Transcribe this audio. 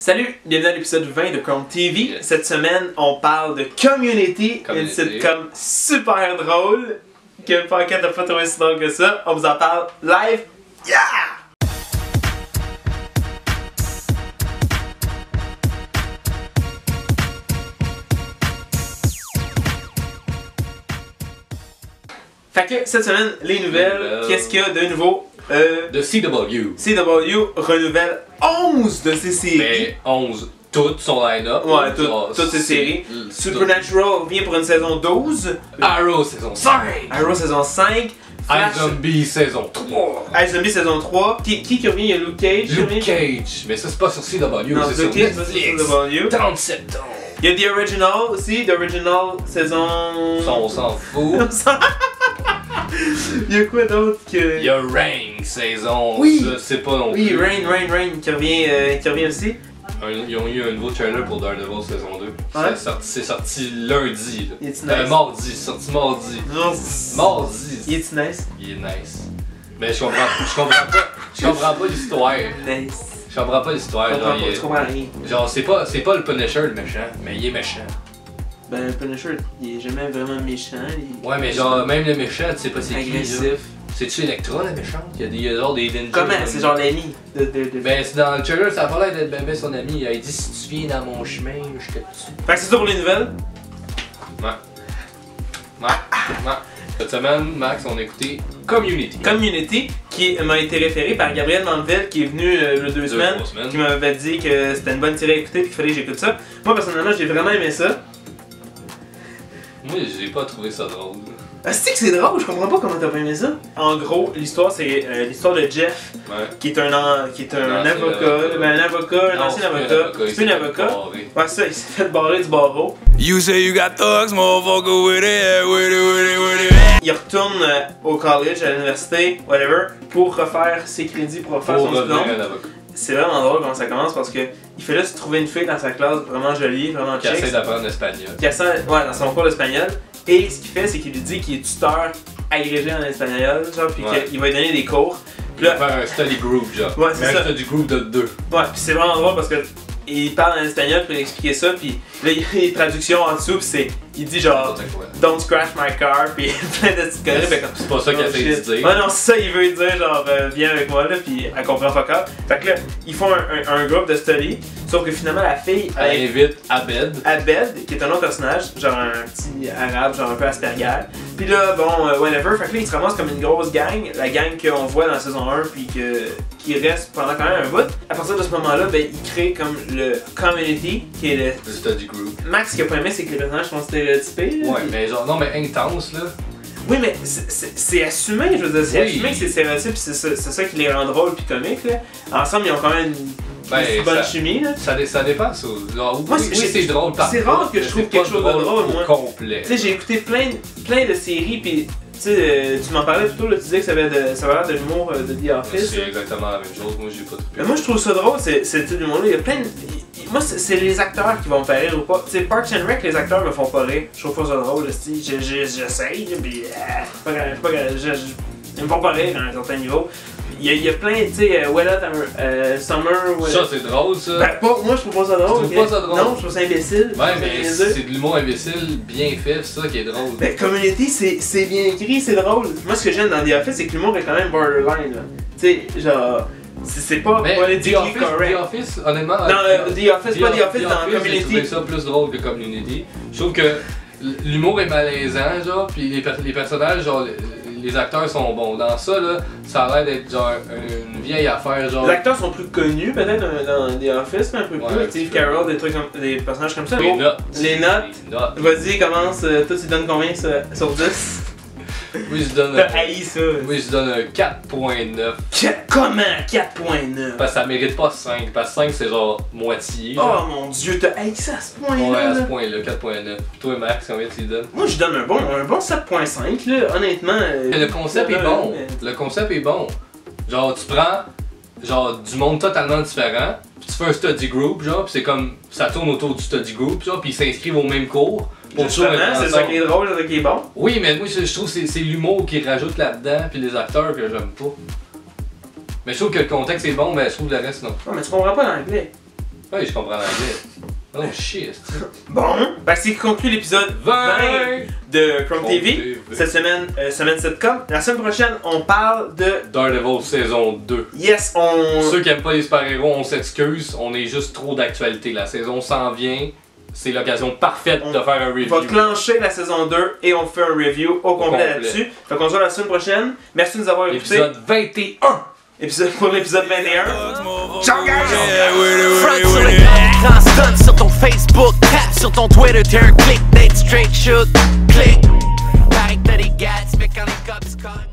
Salut, bienvenue à l'épisode 20 de Chrome TV. Yes. Cette semaine, on parle de Community, une sitcom super drôle que Pocket n'a pas trouvé si drôle que ça. On vous en parle live. Yeah! Fait que cette semaine, les nouvelles, qu'est-ce qu'il y a de nouveau? De CW. CW renouvelle 11 de ses séries. Mais 11, toutes son line-up. Ouais, toutes ses séries. Supernatural revient pour une saison 12. Arrow saison 5. Arrow saison 5. iZombie saison 3. iZombie saison 3. Qui revient? Il y a Luke Cage. Luke Cage. Mais ça c'est pas sur CW, non, c'est sur Netflix. 37 ans. Il y a The Original aussi. The Original saison... On s'en fout. Il y a quoi d'autre que... Il y a Reign saison... Oui! Je sais pas non plus. Oui, Reign qui revient aussi. Ils ont eu un nouveau trailer pour Daredevil saison 2. Ouais? C'est sorti lundi. Là. It's nice. Mardi, c'est sorti mardi. Mardi. It's nice. Il est nice. Mais je comprends pas l'histoire. Nice. Je comprends pas l'histoire. Je comprends rien. Genre c'est pas le Punisher le méchant, mais il est méchant. Ben, Punisher, il est jamais vraiment méchant. Ouais, mais genre, même le méchant, tu sais pas c'est qui. Agressif. C'est-tu Electra la méchante? Il y a genre des ninjas. Comment? C'est genre l'ami de... Ben, c'est dans le trailer, ça a pas l'air d'être ben son ami. Il a dit si tu viens dans mon chemin, je te tue. Fait que c'est ça pour les nouvelles? Ouais. Cette semaine, Max, on a écouté Community. Community, qui m'a été référé par Gabriel Mandeville, qui est venu il y a 2 semaines, qui m'avait dit que c'était une bonne série à écouter et qu'il fallait que j'écoute ça. Moi, personnellement, j'ai vraiment aimé ça. Moi, j'ai pas trouvé ça drôle. Ah, c'est drôle, je comprends pas comment t'as pas aimé ça. En gros, l'histoire, c'est l'histoire de Jeff, qui est un avocat, un ancien avocat. C'est plus un avocat. Ouais, ça, il s'est fait barrer du barreau. You say you got thugs, motherfucker, with it. Il retourne au college, à l'université, whatever, pour refaire ses crédits, pour refaire son diplôme. C'est vraiment drôle comment ça commence parce que il fait juste trouver une fille dans sa classe vraiment jolie, vraiment chic. Qui essaie d'apprendre l'espagnol. Dans son cours d'espagnol. Et ce qu'il fait, c'est qu'il lui dit qu'il est tuteur agrégé en espagnol, genre, puis qu'il va lui donner des cours. Puis là, faire un study group, genre. Ouais, c'est ça. Un study group de 2. Ouais, puis c'est vraiment drôle parce que il parle en espagnol pour expliquer ça, puis là il y a une traduction en dessous, puis il dit genre Don't scratch my car, puis plein de petites conneries. C'est pas ça qu'il essaie de dire. Ouais, non, c'est ça, il veut dire genre viens avec moi là, puis elle comprend pas encore. Fait que là, ils font un groupe de study, sauf que finalement la fille elle invite Abed. Abed, qui est un autre personnage, genre un petit arabe, genre un peu Asperger. Puis là, bon, whatever, fait que là ils se ramassent comme une grosse gang, la gang qu'on voit dans la saison 1, puis qui reste pendant quand même un bout. À partir de ce moment-là, ben ils créent comme le Community, qui est le study group. Max, ce qu'il a pas aimé, c'est que les personnages sont stéréotypés. Là, ouais, mais genre, non, mais intense, là. Oui, mais c'est assumé, je veux dire, c'est assumé que c'est stéréotype, c'est ça qui les rend drôles puis comiques, là. Ensemble, ils ont quand même une bonne chimie, là. Ça dépasse, genre, moi, oui, c'est drôle, c'est rare que je trouve quelque chose de drôle, moi. Complet. Tu sais, j'ai écouté plein de séries, puis tu m'en parlais plutôt, là, tu disais que ça avait l'air de l'humour de The Office. C'est exactement la même chose, moi j'ai pas trouvé. Mais moi je trouve ça drôle, c'est tout l'humour là, il y a plein de... Moi c'est les acteurs qui vont me faire rire ou pas. Tu sais, Parks and Rec, les acteurs me font pas rire. Je trouve pas ça drôle, j'essaye, puis ils me font pas rire à un certain niveau. Il y a plein, tu sais, Wet Hot Summer... Ça c'est drôle ça? Ben pas, moi je trouve pas ça drôle. Tu trouves pas ça drôle? Non, je trouve ça imbécile. Ouais, mais c'est de l'humour imbécile bien fait, c'est ça qui est drôle. Ben Community, c'est bien écrit, c'est drôle. Moi ce que j'aime dans The Office, c'est que l'humour est quand même borderline, là. Tu sais, genre... C'est pas politiquement correct. The Office, honnêtement... Non, The Office, pas The Office dans Community. J'ai trouvé ça plus drôle que Community. Je trouve que l'humour est malaisant, genre, puis les personnages, genre... Les acteurs sont bons. Dans ça, là, ça a l'air d'être genre une vieille affaire, genre... Les acteurs sont plus connus, peut-être, dans The Office, un peu plus. Steve Carell, des personnages comme ça. Les notes. Vas-y, commence. Toi, tu donnes combien sur 10? Oui, je donne... T'as haï ça. Oui, je donne un 4.9. Comment 4.9? Parce que ça mérite pas 5. Parce que 5, c'est genre moitié. Genre. Oh mon dieu, t'as haï ça à ce point-là? Ouais, à ce point-là, 4.9. Toi, Max, combien tu lui donnes? Moi, je donne un bon 7.5, là, honnêtement. Le concept est bon. Le concept est bon. Genre, tu prends genre du monde totalement différent, puis tu fais un study group, genre, puis c'est comme, ça tourne autour du study group, genre, puis ils s'inscrivent au même cours. Justement, c'est ça qui est drôle, c'est ça qui est bon. Oui, mais moi, je trouve que c'est l'humour qui rajoute là-dedans, puis les acteurs que j'aime pas. Mais je trouve que le contexte est bon, mais je trouve le reste non. Non, mais tu comprends pas l'anglais. Ouais, je comprends l'anglais. Oh shit. Bon, ben, c'est qui conclut l'épisode 20 de Chrome TV. Cette semaine, semaine sitcom. La semaine prochaine, on parle de Daredevil saison 2. Yes, on... Ceux qui aiment pas les super-héros, on s'excuse. On est juste trop d'actualité. La saison s'en vient. C'est l'occasion parfaite de faire un review. On va clencher la saison 2 et on fait un review au complet là-dessus. Fait qu'on se voit la semaine prochaine. Merci de nous avoir écoutés. Épisode 21. Pour l'épisode 21. Ciao guys! Front sur le grand stun sur ton Facebook, tap sur ton Twitter, t'es un click, Nate straight shoot, click. Pareil que t'as des gars, tu fais quand les cops collent.